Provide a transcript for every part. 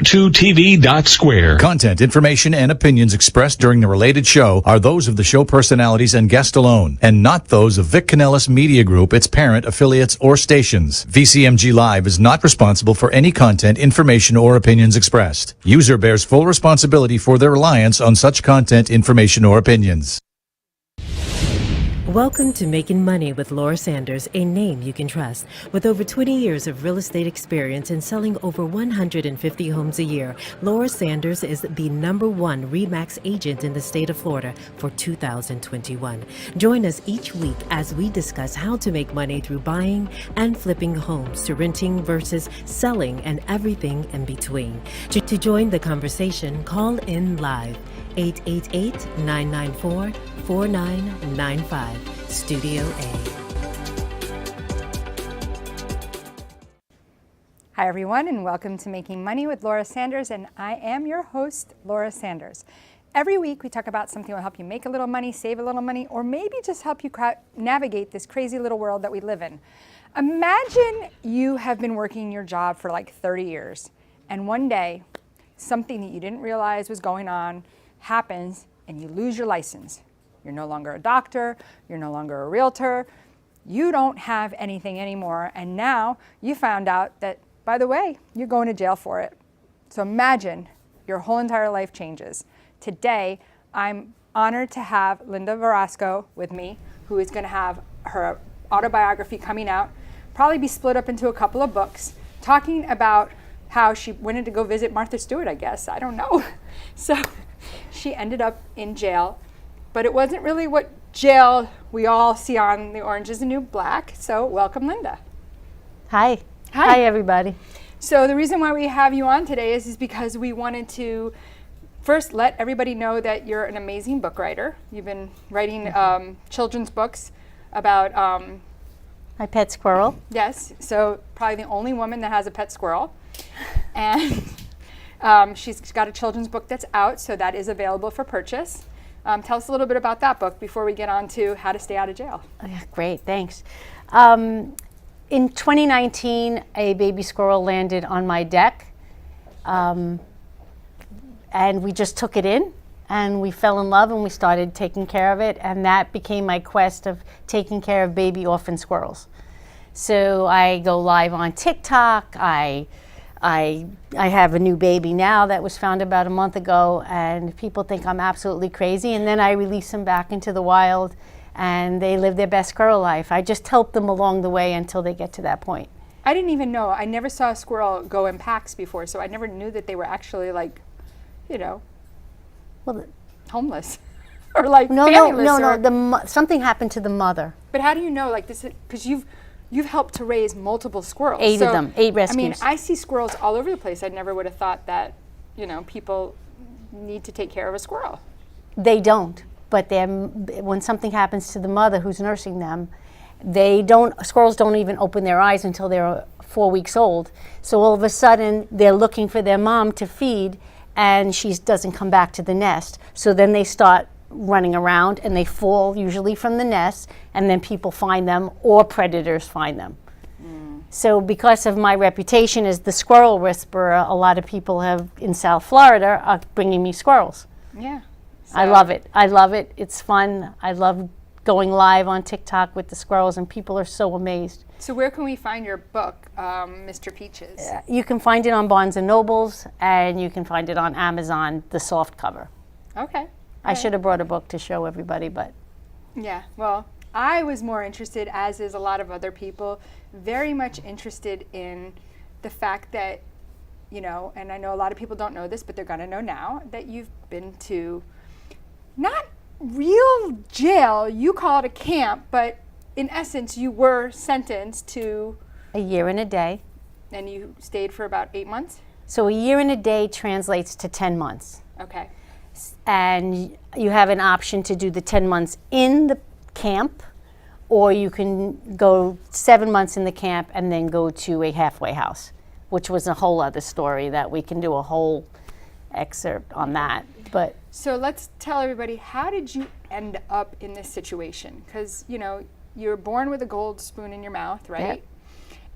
Talk2TV.square. Content, information, and opinions expressed during the related show are those of the show personalities and guest alone, and not those of Vic Canellis Media Group, its parent, affiliates, or stations. VCMG Live is not responsible for any content, information, or opinions expressed. User bears full responsibility for their reliance on such content, information, or opinions. Welcome to Making Money with Laura Sanders, a name you can trust. With over 20 years of real estate experience and selling over 150 homes a year, Laura Sanders is the #1 RE/MAX agent in the state of Florida for 2021. Join us each week as we discuss how to make money through buying and flipping homes, to renting versus selling, and everything in between. To join the conversation, call in live. 888-994-4995, Studio A. Hi everyone, and welcome to Making Money with Laura Sanders, and I am your host, Laura Sanders. Every week we talk about something that will help you make a little money, save a little money, or maybe just help you navigate this crazy little world that we live in. Imagine you have been working your job for like 30 years, and one day something that you didn't realize was going on happens and you lose your license. You're no longer a doctor, you're no longer a realtor, you don't have anything anymore, and now you found out that, by the way, you're going to jail for it. So imagine your whole entire life changes. Today, I'm honored to have Linda Varisco with me, who is going to have her autobiography coming out, probably be split up into a couple of books, talking about how she wanted to go visit Martha Stewart, I guess. I don't know. So she ended up in jail, but it wasn't really what jail we all see on The Orange is the New Black. So welcome, Linda. Hi. Hi. Hi, everybody. So the reason why we have you on today is because we wanted to first let everybody know that you're an amazing book writer. You've been writing children's books about My pet squirrel. Yes, so probably the only woman that has a pet squirrel. And she's got a children's book that's out, so that is available for purchase. Tell us a little bit about that book before we get on to how to stay out of jail. Great, thanks. In 2019, a baby squirrel landed on my deck, and we just took it in, and we fell in love, and we started taking care of it, and that became my quest of taking care of baby orphan squirrels. So I go live on TikTok. I have a new baby now that was found about a month ago, and people think I'm absolutely crazy, and then I release them back into the wild, and they live their best squirrel life. I just help them along the way until they get to that point. I didn't even know. I never saw a squirrel go in packs before, so I never knew that they were actually like, you know, homeless or like penniless. Something happened to the mother. But how do you know, like this? Because you've helped to raise multiple squirrels. 8 of them, 8 rescues. I mean, I see squirrels all over the place. I never would have thought that, you know, people need to take care of a squirrel. They don't, but when something happens to the mother who's nursing them, squirrels don't even open their eyes until they're 4 weeks old. So all of a sudden, they're looking for their mom to feed, and she doesn't come back to the nest. So then they start running around, and they fall usually from the nest, and then people find them or predators find them. So because of my reputation as the squirrel whisperer, a lot of people in South Florida are bringing me squirrels. Yeah. So I love it. I love it. It's fun. I love going live on TikTok with the squirrels, and people are so amazed. So where can we find your book, Mr. Peaches? You can find it on Barnes & Nobles, and you can find it on Amazon, the soft cover. Okay. I should have brought a book to show everybody, but... Yeah, well, I was more interested, as is a lot of other people, very much interested in the fact that, you know, and I know a lot of people don't know this, but they're going to know now, that you've been to not real jail, you call it a camp, but in essence, you were sentenced to... A year and a day. And you stayed for about 8 months? So a year and a day translates to 10 months. Okay. And you have an option to do the 10 months in the camp, or you can go 7 months in the camp and then go to a halfway house, which was a whole other story that we can do a whole excerpt on that. But so let's tell everybody, how did you end up in this situation? Because, you know, you're born with a gold spoon in your mouth, right? Yep.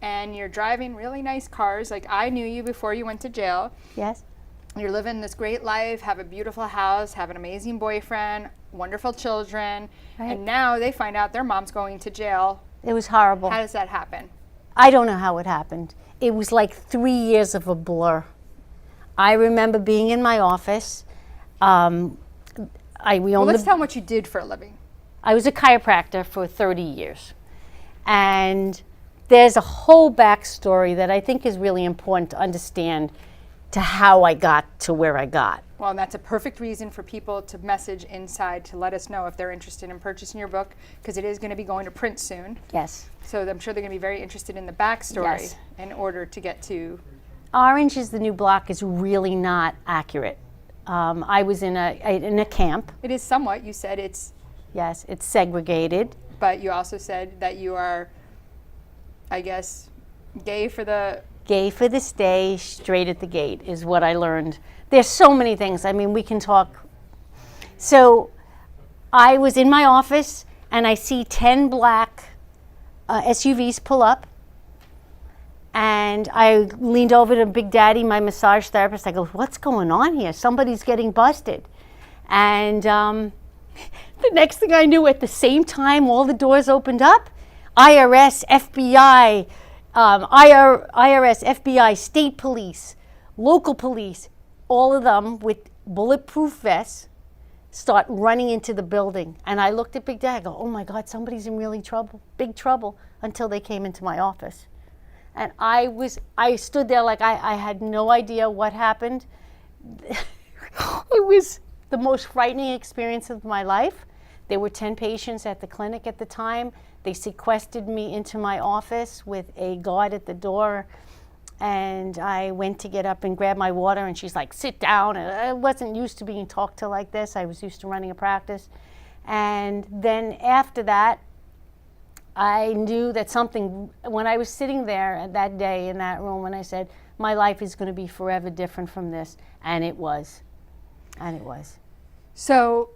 and you're driving really nice cars. Like, I knew you before you went to jail. Yes. You're living this great life, have a beautiful house, have an amazing boyfriend, wonderful children, Right. and now they find out their mom's going to jail. It was horrible. How does that happen? I don't know how it happened. It was like 3 years of a blur. I remember being in my office. We Well, owned let's the, tell them what you did for a living. I was a chiropractor for 30 years. And there's a whole backstory that I think is really important to understand to how I got to where I got. Well, and that's a perfect reason for people to message inside to let us know if they're interested in purchasing your book, because it is going to be going to print soon. Yes. So I'm sure they're going to be very interested in the backstory Yes. in order to get to. Orange is the New Black is really not accurate. I was in a camp. It is somewhat. You said it's, Yes, it's segregated. but you also said that you are, I guess, gay for the. Gay for this day, straight at the gate is what I learned. There's so many things. I mean, we can talk. So I was in my office and I see 10 black SUVs pull up. And I leaned over to Big Daddy, my massage therapist. I go, what's going on here? Somebody's getting busted. And the next thing I knew, at the same time, all the doors opened up. IRS, FBI, IRS, FBI, state police, local police, all of them with bulletproof vests start running into the building. And I looked at Big Dad, I go, oh my God, somebody's in really trouble, big trouble, until they came into my office. And I stood there like I had no idea what happened. It was the most frightening experience of my life. There were 10 patients at the clinic at the time. They sequestered me into my office with a guard at the door. And I went to get up and grab my water, and she's like, sit down. And I wasn't used to being talked to like this. I was used to running a practice. And then after that, I knew that something, when I was sitting there that day in that room, when I said, my life is going to be forever different from this. And it was. And it was. So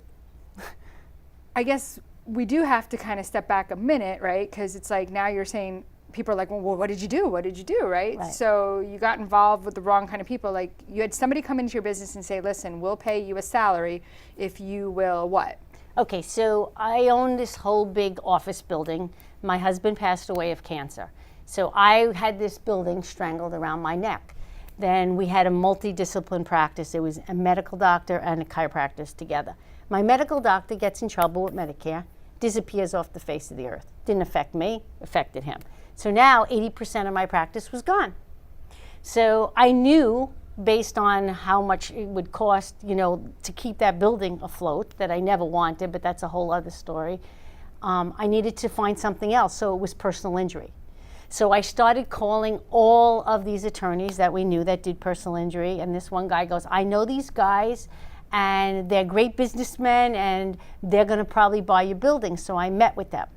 I guess we do have to kind of step back a minute, right? Because it's like now you're saying, people are like, well, what did you do? What did you do, right? Right. So you got involved with the wrong kind of people. Like, you had somebody come into your business and say, listen, we'll pay you a salary if you will what? Okay, so I own this whole big office building. My husband passed away of cancer. So I had this building strangled around my neck. Then we had a multidiscipline practice. It was a medical doctor and a chiropractor together. My medical doctor gets in trouble with Medicare, disappears off the face of the earth. Didn't affect me, affected him. So now 80% of my practice was gone. So I knew, based on how much it would cost, to keep that building afloat, that I never wanted, but that's a whole other story. I needed to find something else, so it was personal injury. So I started calling all of these attorneys that we knew that did personal injury, and this one guy goes, I know these guys, and they're great businessmen, and they're gonna probably buy your building. So I met with them.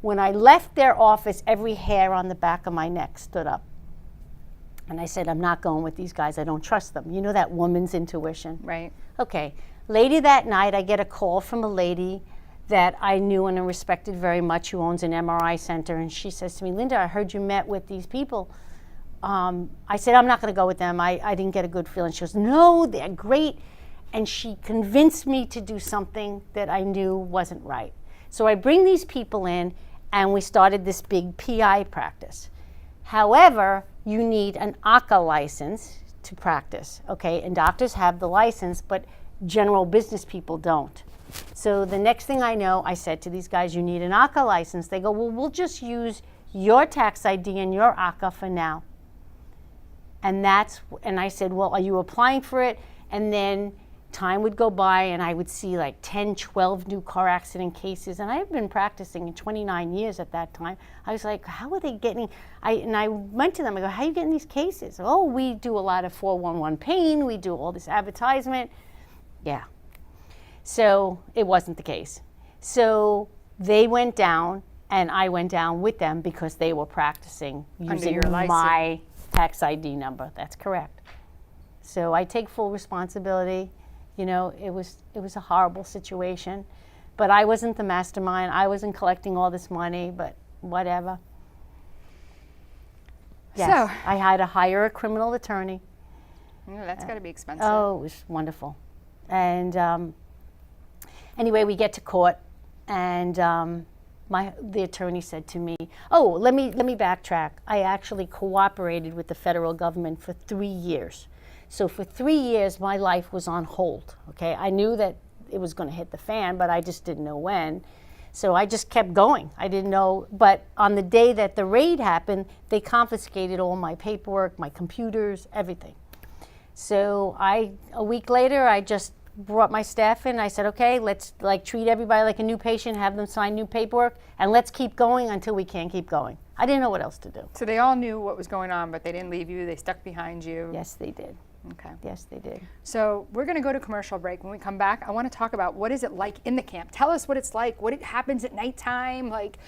When I left their office, every hair on the back of my neck stood up. And I said, I'm not going with these guys, I don't trust them. You know that woman's intuition? Right. Okay, later that night, I get a call from a lady that I knew and respected very much, who owns an MRI center, and she says to me, Linda, I heard you met with these people. I said, I'm not gonna go with them, I didn't get a good feeling. She goes, no, they're great. And she convinced me to do something that I knew wasn't right. So I bring these people in, and we started this big PI practice. However, you need an ACA license to practice, okay? And doctors have the license, but general business people don't. So the next thing I know, I said to these guys, you need an ACA license. They go, well, we'll just use your tax ID and your ACA for now. And I said, well, are you applying for it? And then time would go by, and I would see like 10, 12 new car accident cases. And I had been practicing in 29 years at that time. I was like, how are they getting, and I went to them, I go, how are you getting these cases? Oh, we do a lot of 411 pain, we do all this advertisement. Yeah. So it wasn't the case. So they went down, and I went down with them because they were practicing using your license. my tax ID number. That's correct. So I take full responsibility. It was a horrible situation, but I wasn't the mastermind. I wasn't collecting all this money, but whatever. Yes, So, I had to hire a criminal attorney. that's got to be expensive. Oh, it was wonderful. And anyway, we get to court, and the attorney said to me, "Oh, let me backtrack. I actually cooperated with the federal government for 3 years. So for 3 years, my life was on hold. Okay, I knew that it was going to hit the fan, but I just didn't know when. So I just kept going. I didn't know. But on the day that the raid happened, they confiscated all my paperwork, my computers, everything. So a week later, I just brought my staff in. I said, okay, let's treat everybody like a new patient, have them sign new paperwork, and let's keep going until we can't keep going. I didn't know what else to do. So they all knew what was going on, but they didn't leave you. They stuck behind you. Yes, they did. Okay. Yes, they did. So we're going to go to commercial break. When we come back, I want to talk about what is it like in the camp. Tell us what it's like, what it happens at nighttime, like,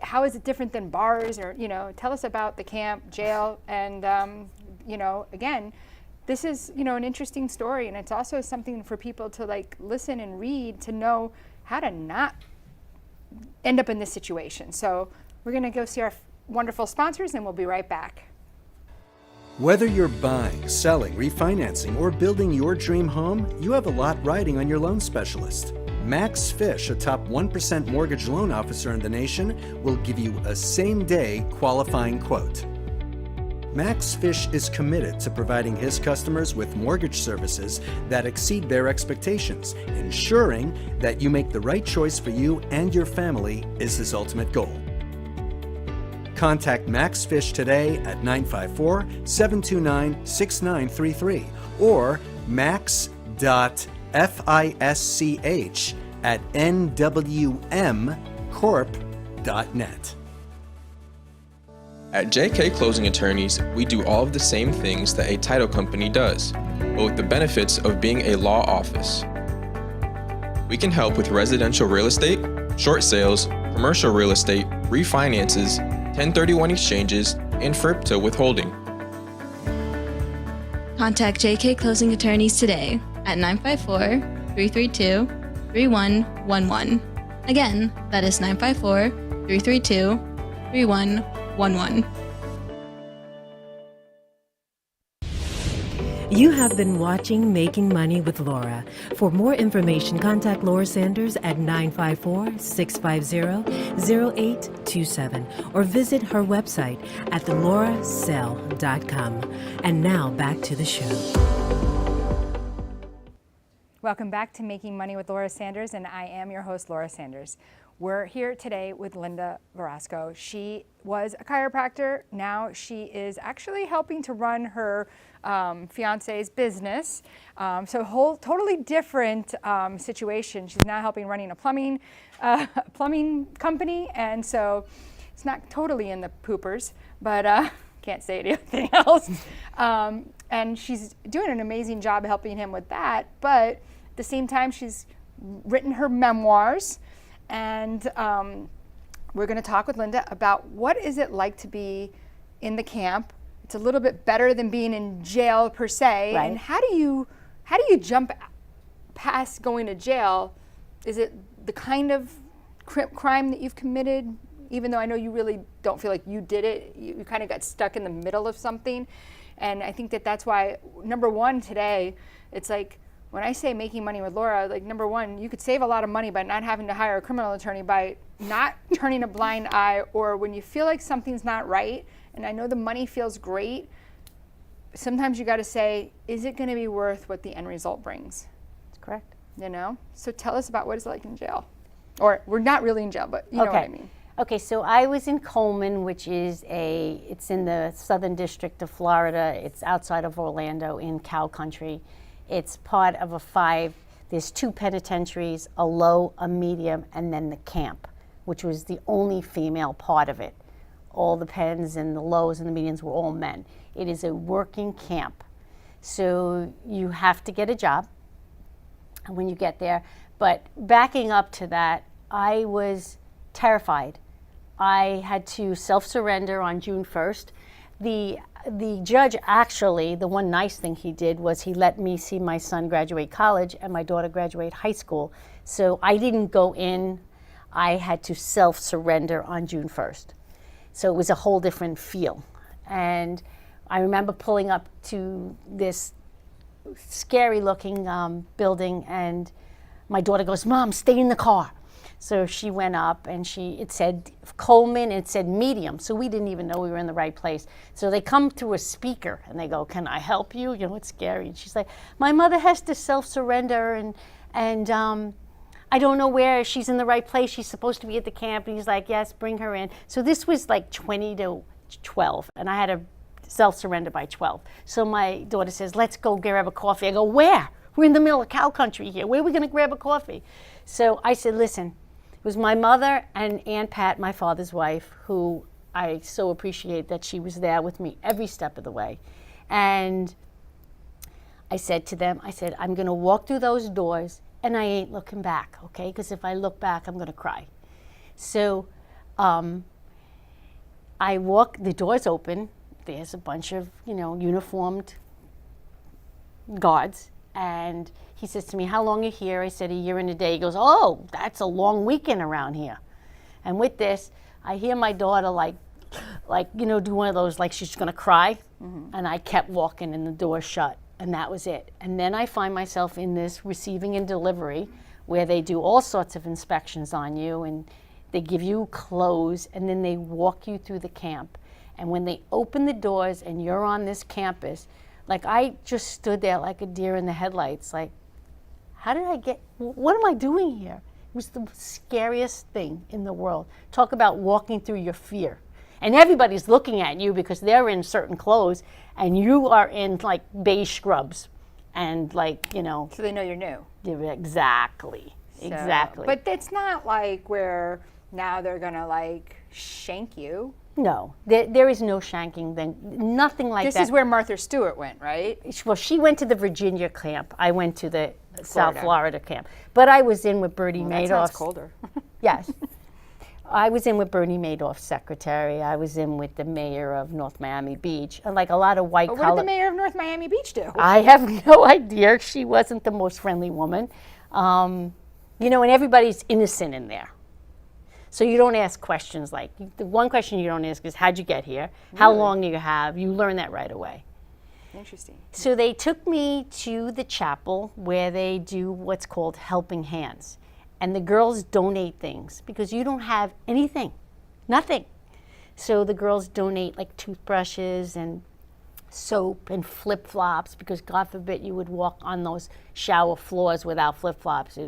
how is it different than bars, or, tell us about the camp, jail, and, again, this is, an interesting story, and it's also something for people to listen and read to know how to not end up in this situation. So we're going to go see our wonderful sponsors, and we'll be right back. Whether you're buying, selling, refinancing, or building your dream home, you have a lot riding on your loan specialist. Max Fish, a top 1% mortgage loan officer in the nation, will give you a same-day qualifying quote. Max Fish is committed to providing his customers with mortgage services that exceed their expectations. Ensuring that you make the right choice for you and your family is his ultimate goal. Contact Max Fish today at 954-729-6933 or max.fisch@nwmcorp.net. At JK Closing Attorneys, we do all of the same things that a title company does, but with the benefits of being a law office. We can help with residential real estate, short sales, commercial real estate, refinances, 1031 exchanges, and FRIPTA withholding. Contact JK Closing Attorneys today at 954-332-3111. Again, that is 954-332-3111. You have been watching Making Money with Laura. For more information, contact Laura Sanders at 954-650-0827 or visit her website at theloracell.com. And now back to the show. Welcome back to Making Money with Laura Sanders, and I am your host, Laura Sanders. We're here today with Linda Varisco. She was a chiropractor. Now she is actually helping to run her fiance's business. So totally different situation. She's now helping running a plumbing company, and so it's not totally in the poopers, but can't say anything else. And she's doing an amazing job helping him with that, but at the same time, she's written her memoirs, and we're going to talk with Linda about what is it like to be in the camp. It's a little bit better than being in jail per se. Right. And how do you jump past going to jail? Is it the kind of crime that you've committed? Even though I know you really don't feel like you did it, you kind of got stuck in the middle of something. And I think that's why, number one, today, it's like, when I say Making Money with Laura, like, number one, you could save a lot of money by not having to hire a criminal attorney, by not turning a blind eye, or when you feel like something's not right, and I know the money feels great, sometimes you got to say, is it going to be worth what the end result brings? That's correct. So tell us about what it's like in jail. Or we're not really in jail, but you know what I mean. Okay, so I was in Coleman, which is it's in the Southern District of Florida. It's outside of Orlando in cow country. It's part of there's 2 penitentiaries, a low, a medium, and then the camp, which was the only female part of it. All the pens and the lows and the mediums were all men. It is a working camp. So you have to get a job when you get there. But backing up to that, I was terrified. I had to self-surrender on June 1st. The judge actually, the one nice thing he did was he let me see my son graduate college and my daughter graduate high school. So I didn't go in. I had to self-surrender on June 1st. So it was a whole different feel. And I remember pulling up to this scary looking building, and my daughter goes, "Mom, stay in the car." So she went up, and it said Coleman, and it said medium. So we didn't even know we were in the right place. So they come through a speaker, and they go, "Can I help you?" You know, it's scary. And she's like, "My mother has to self-surrender, and I don't know where she's in the right place. She's supposed to be at the camp." And he's like, "Yes, bring her in." So this was like 20 to 12, and I had to self-surrender by 12. So my daughter says, "Let's go grab a coffee." I go, "Where? We're in the middle of cow country here. Where are we going to grab a coffee?" So I said, "Listen, it was my mother and Aunt Pat, my father's wife, who I so appreciate that she was there with me every step of the way." And I said to them, "I'm going to walk through those doors, and I ain't looking back, okay? Because if I look back, I'm going to cry." So I walk, the doors open, there's a bunch of, uniformed guards. And he says to me, "How long are you here?" I said, "A year and a day." He goes, "Oh, that's a long weekend around here." And with this, I hear my daughter do one of those, like she's going to cry. And I kept walking, and the door shut. And that was it. And then I find myself in this receiving and delivery where they do all sorts of inspections on you, and they give you clothes, and then they walk you through the camp. And when they open the doors and you're on this campus, like I just stood there like a deer in the headlights, like, what am I doing here? It was the scariest thing in the world. Talk about walking through your fear. And everybody's looking at you because they're in certain clothes, and you are in like beige scrubs. And So they know you're new. Exactly. Exactly. But it's not like where now they're going to like shank you. No, there is no shanking thing, nothing like that. This is where Martha Stewart went, right? Well, she went to the Virginia camp. I went to the South Florida camp. But I was in with Bernie Madoff. That sounds colder. Yes. I was in with Bernie Madoff's secretary. I was in with the mayor of North Miami Beach. And like a lot of white collar. What did the mayor of North Miami Beach do? I have no idea. She wasn't the most friendly woman. And everybody's innocent in there. So you don't ask questions like, the one question you don't ask is, how'd you get here? How long do you have? You learn that right away. Interesting. So they took me to the chapel where they do what's called helping hands. And the girls donate things because you don't have anything, nothing. So the girls donate like toothbrushes and soap and flip-flops because God forbid you would walk on those shower floors without flip-flops.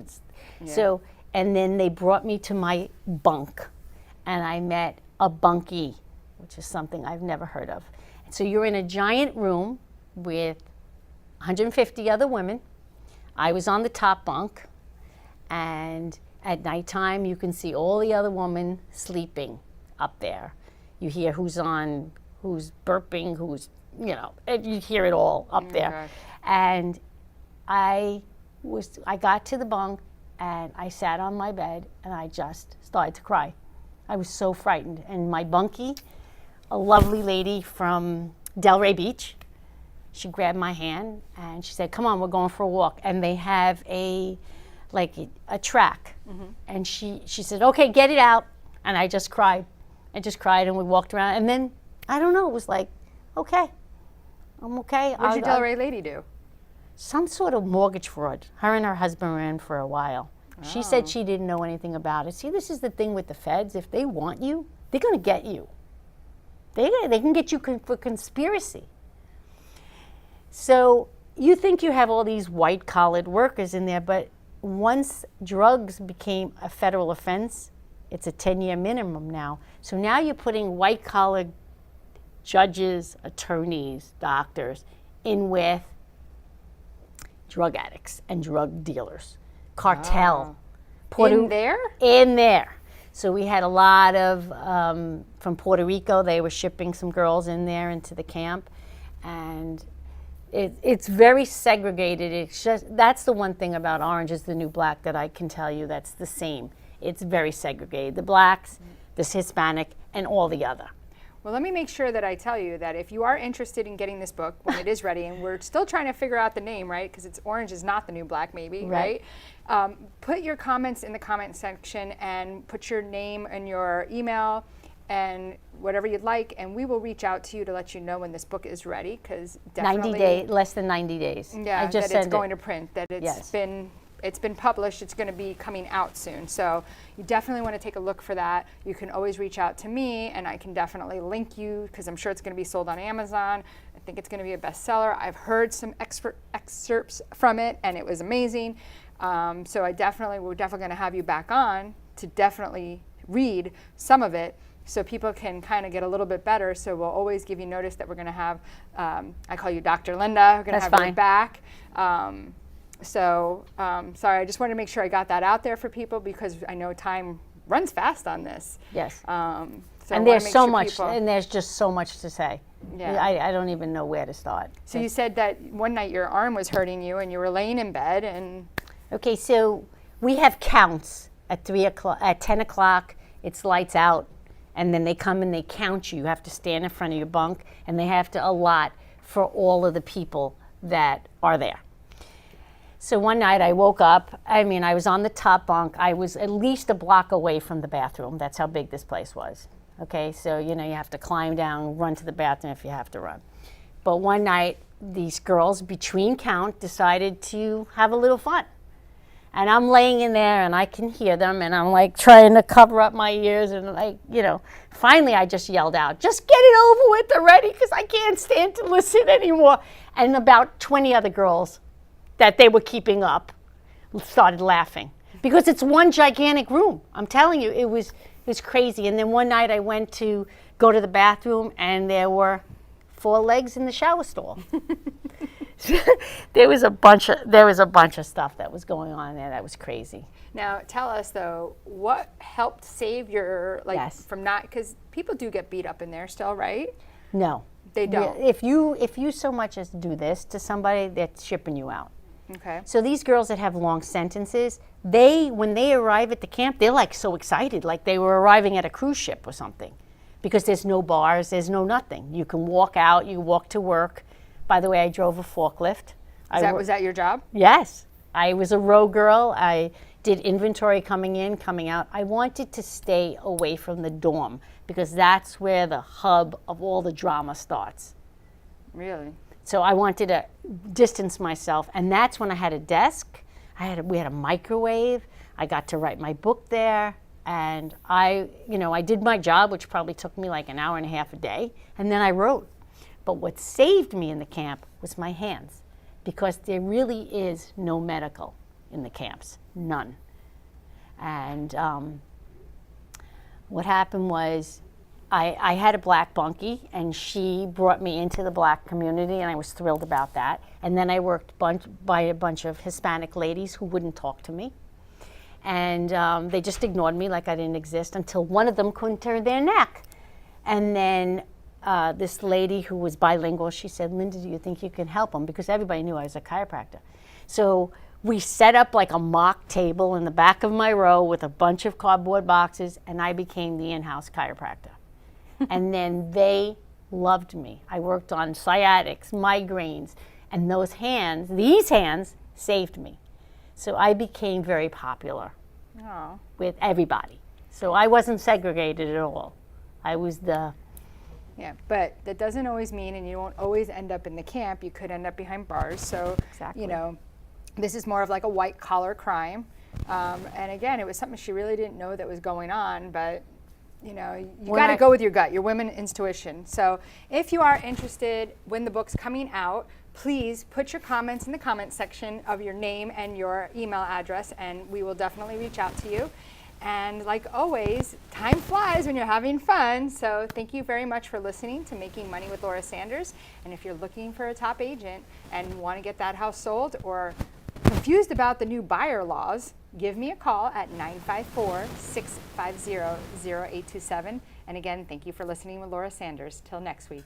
So. And then they brought me to my bunk, and I met a bunkie, which is something I've never heard of. And so you're in a giant room with 150 other women. I was on the top bunk, and at nighttime you can see all the other women sleeping up there. You hear who's burping, you hear it all up there. God. And I got to the bunk, and I sat on my bed, and I just started to cry. I was so frightened. And my bunkie, a lovely lady from Delray Beach, she grabbed my hand, and she said, "Come on, we're going for a walk." And they have a track. And she said, "Okay, get it out." And I just cried. And we walked around. And then, I don't know, it was like, okay, I'm okay. What did your Delray lady do? Some sort of mortgage fraud. Her and her husband were in for a while. She said she didn't know anything about it. See, this is the thing with the feds. If they want you, they're going to get you. They can get you for conspiracy. So you think you have all these white-collared workers in there, but once drugs became a federal offense, it's a 10-year minimum now. So now you're putting white-collared judges, attorneys, doctors in with drug addicts and drug dealers, cartel. In there? In there. So we had a lot of, from Puerto Rico, they were shipping some girls in there into the camp. And it's very segregated. It's just, that's the one thing about Orange is the New Black that I can tell you that's the same. It's very segregated. The blacks, the Hispanic, and all the other. Well, let me make sure that I tell you that if you are interested in getting this book when it is ready, and we're still trying to figure out the name, right? Because it's Orange is not the New Black, maybe, right? Put your comments in the comment section and put your name and your email and whatever you'd like, and we will reach out to you to let you know when this book is ready, because definitely 90 days, less than 90 days. Yeah, I just that it's going to print, that Yes. it's been published, it's going to be coming out soon. So you definitely want to take a look for that. You can always reach out to me, and I can definitely link you, because I'm sure it's going to be sold on Amazon. I think it's going to be a bestseller. I've heard some excerpts from it, and it was amazing. So we're definitely going to have you back on to definitely read some of it, so people can kind of get a little bit better. So we'll always give you notice that we're going to have, I call you Dr. Linda, we're going to have you back. Sorry, I just wanted to make sure I got that out there for people, because I know time runs fast on this. Yes. So and there's so much, and there's just so much to say. Yeah. I don't even know where to start. So you said that one night your arm was hurting you, and you were laying in bed, and... Okay, so we have counts at 3 o'clock, at 10 o'clock, it's lights out, and then they come and they count you. You have to stand in front of your bunk, and they have to allot for all of the people that are there. So one night I woke up, I was on the top bunk. I was at least a block away from the bathroom. That's how big this place was. Okay, so you have to climb down, run to the bathroom if you have to run. But one night, these girls between count decided to have a little fun. And I'm laying in there and I can hear them, and I'm like trying to cover up my ears, and finally I just yelled out, "Just get it over with already, because I can't stand to listen anymore." And about 20 other girls that they were keeping up started laughing, because it's one gigantic room. I'm telling you, it was crazy. And then one night I went to go to the bathroom, and there were 4 legs in the shower stall. There was a bunch of stuff that was going on there that was crazy. Now, tell us though, what helped save your from not, because people do get beat up in there still, right? No, they don't. If you so much as do this to somebody, they're shipping you out. Okay. So these girls that have long sentences, when they arrive at the camp, they're like so excited, like they were arriving at a cruise ship or something, because there's no bars, there's no nothing. You can walk out, you walk to work. By the way, I drove a forklift. Was that your job? Yes. I was a row girl. I did inventory coming in, coming out. I wanted to stay away from the dorm, because that's where the hub of all the drama starts. Really? So I wanted to distance myself, and that's when I had a desk. We had a microwave. I got to write my book there, and I did my job, which probably took me like an hour and a half a day, and then I wrote. But what saved me in the camp was my hands, because there really is no medical in the camps, none. And what happened was I had a black bunkie, and she brought me into the black community, and I was thrilled about that. And then I worked by a bunch of Hispanic ladies who wouldn't talk to me. And they just ignored me like I didn't exist, until one of them couldn't turn their neck. And then this lady who was bilingual, she said, "Linda, do you think you can help them?" Because everybody knew I was a chiropractor. So we set up like a mock table in the back of my row with a bunch of cardboard boxes, and I became the in-house chiropractor. And then they loved me. I worked on sciatics, migraines, and these hands saved me. So I became very popular with everybody. So I wasn't segregated at all. I was the... Yeah, but that doesn't always mean, and you won't always end up in the camp. You could end up behind bars. So, exactly. This is more of like a white collar crime. And again, it was something she really didn't know that was going on, but you got to go with your gut, your women intuition. So if you are interested when the book's coming out, please put your comments in the comment section of your name and your email address, and we will definitely reach out to you. And like always, time flies when you're having fun. So thank you very much for listening to Making Money with Laura Sanders. And if you're looking for a top agent and want to get that house sold, or confused about the new buyer laws, give me a call at 954-650-0827. And again, thank you for listening with Laura Sanders. Till next week.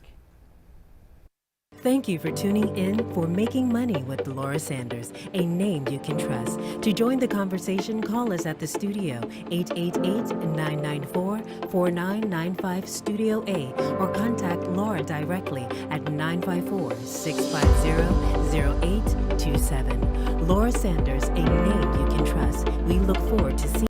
Thank you for tuning in for Making Money with Laura Sanders, a name you can trust. To join the conversation, call us at the studio, 888-994-4995 Studio A, or contact Laura directly at 954-650-0827. Laura Sanders, a name you can trust. We look forward to seeing